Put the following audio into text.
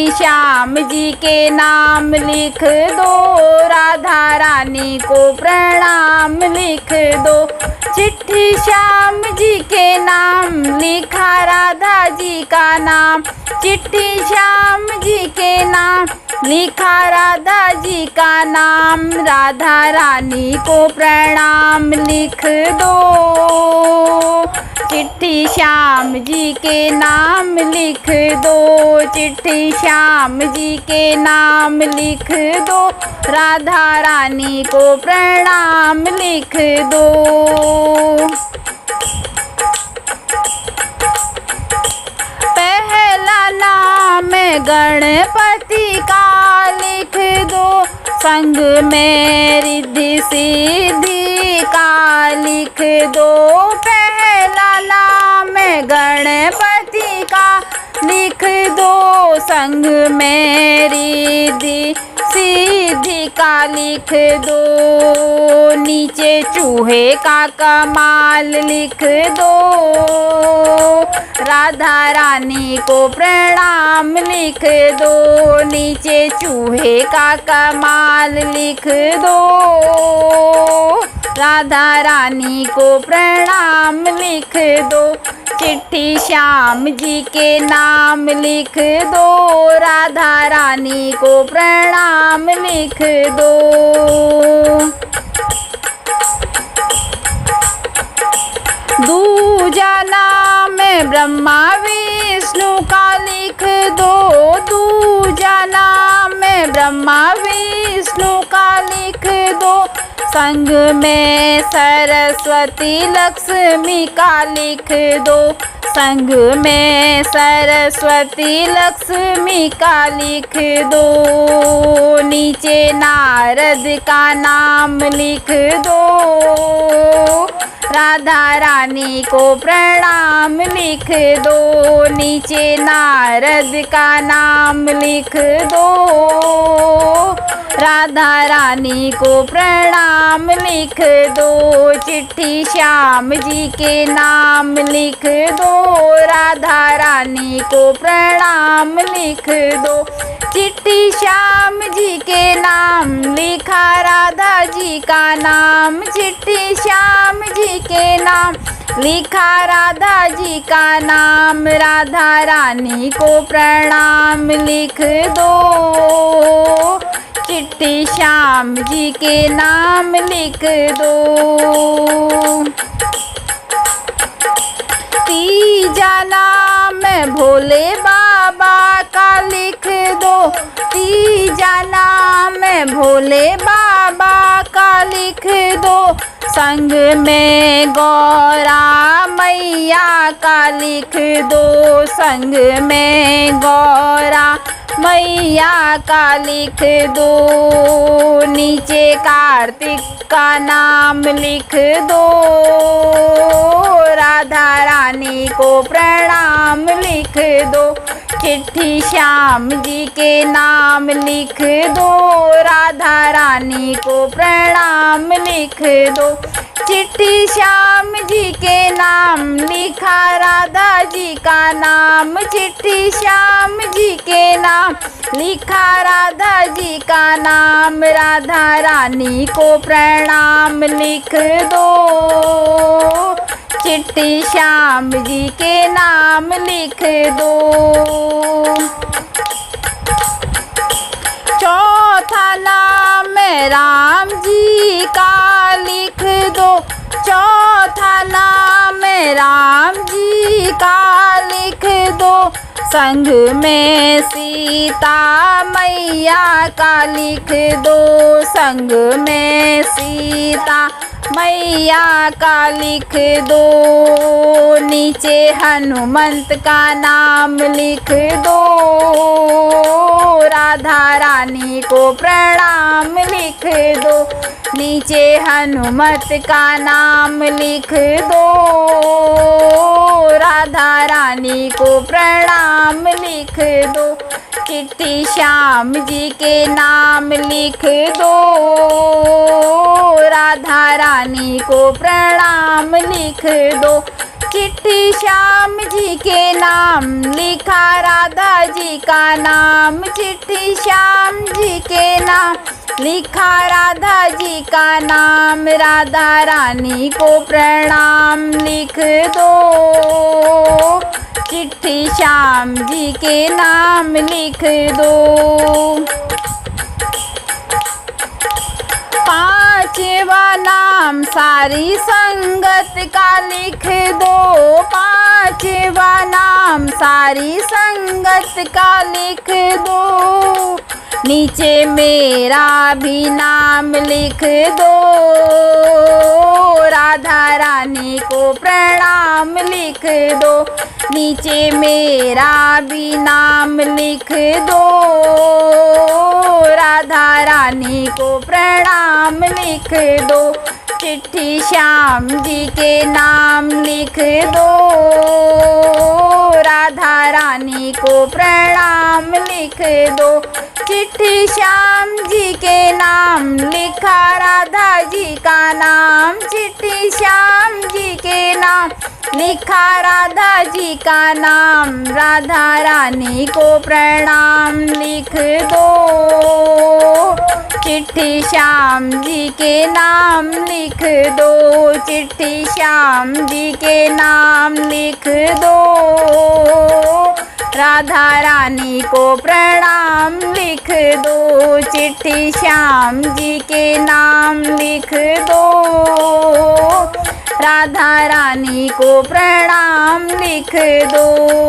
श्याम जी के नाम लिख दो, राधा रानी को प्रणाम लिख दो। चिट्ठी श्याम जी के नाम लिखा राधा जी का नाम, चिट्ठी श्याम जी के नाम लिखा राधा जी का नाम। राधा रानी को प्रणाम लिख दो, चिट्ठी श्याम जी के नाम लिख दो, चिट्ठी श्याम जी के नाम लिख दो। राधा रानी को प्रणाम लिख दो। पहला नाम गणपति का लिख दो, संग में रिद्धि सिद्धि का लिख दो। पहला नाम गणपति का लिख दो, संग में रिद्धि सिद्धि का लिख दो। नीचे चूहे का कमाल लिख दो, राधा रानी को प्रणाम लिख दो। नीचे चूहे का कमाल लिख दो, राधा रानी को प्रणाम लिख दो। चिट्ठी श्याम जी के नाम लिख दो, राधा रानी को प्रणाम लिख दो। दूजा नाम ब्रह्मा विष्णु का लिख दो, दूजा नाम ब्रह्मा विष्णु का लिख दो। संग में सरस्वती लक्ष्मी का लिख दो, संग में सरस्वती लक्ष्मी का लिख दो। नीचे नारद का नाम लिख दो, राधा रानी को प्रणाम लिख दो। नीचे नारद का नाम लिख दो, राधा रानी को प्रणाम लिख दो। चिट्ठी श्याम जी के नाम लिख दो, राधा रानी को प्रणाम लिख दो। चिट्ठी श्याम जी के नाम लिखा राधा जी का नाम, चिट्ठी श्याम जी के नाम लिखा राधा जी का नाम। राधा रानी को प्रणाम लिख दो, चिट्ठी श्याम जी के नाम लिख दो। तीजा नाम भोले बाबा का लिख दो, तीजा नाम भोले बाबा का लिख दो। संग में गौरा मैया का लिख दो, संग में गौरा मैया का लिख दो। नीचे कार्तिक का नाम लिख दो, राधा रानी को प्रणाम लिख दो। चिट्ठी श्याम जी के नाम लिख दो, राधा रानी को प्रणाम लिख दो। चिट्ठी श्याम जी के नाम लिखा राधा जी का नाम, चिट्ठी श्याम जी के नाम लिखा राधा जी का नाम। राधा रानी को प्रणाम लिख दो, चिट्ठी श्याम जी के नाम लिख दो। चौथा नाम राम जी का लिख दो, चौथा नाम राम जी का लिख दो। संग में सीता मैया का लिख दो, संग में सीता मैया का लिख दो। नीचे हनुमंत का नाम लिख दो, राधा रानी को प्रणाम लिख दो। नीचे हनुमत का नाम लिख दो, राधा रानी को प्रणाम लिख दो। चिट्ठी श्याम जी के नाम लिख दो, राधा रानी को प्रणाम लिख दो। चिट्ठी श्याम जी के नाम लिखा राधा जी का नाम। चिट्ठी श्याम जी के नाम लिखा राधा जी का नाम। राधा रानी को प्रणाम लिख दो। चिट्ठी श्याम जी के नाम लिख दो। पांचवा नाम सारी संगत का लिख दो। पांचवा नाम सारी संगत का लिख दो। नीचे मेरा भी नाम लिख दो। राधा रानी को प्रणाम लिख दो। नीचे मेरा भी नाम लिख दो। राधा रानी को प्रणाम लिख दो। चिट्ठी श्याम जी के नाम लिख दो। राधा रानी को प्रणाम लिख दो। चिट्ठी श्याम जी के नाम लिखा राधा जी का नाम। चिट्ठी श्याम जी के नाम लिखा राधा जी का नाम। राधा रानी को प्रणाम लिख दो। चिट्ठी श्याम जी के नाम लिख दो। चिट्ठी श्याम जी के नाम लिख दो। राधा रानी को प्रणाम लिख दो। चिट्ठी श्याम जी के नाम लिख दो। राधा रानी को प्रणाम लिख दो।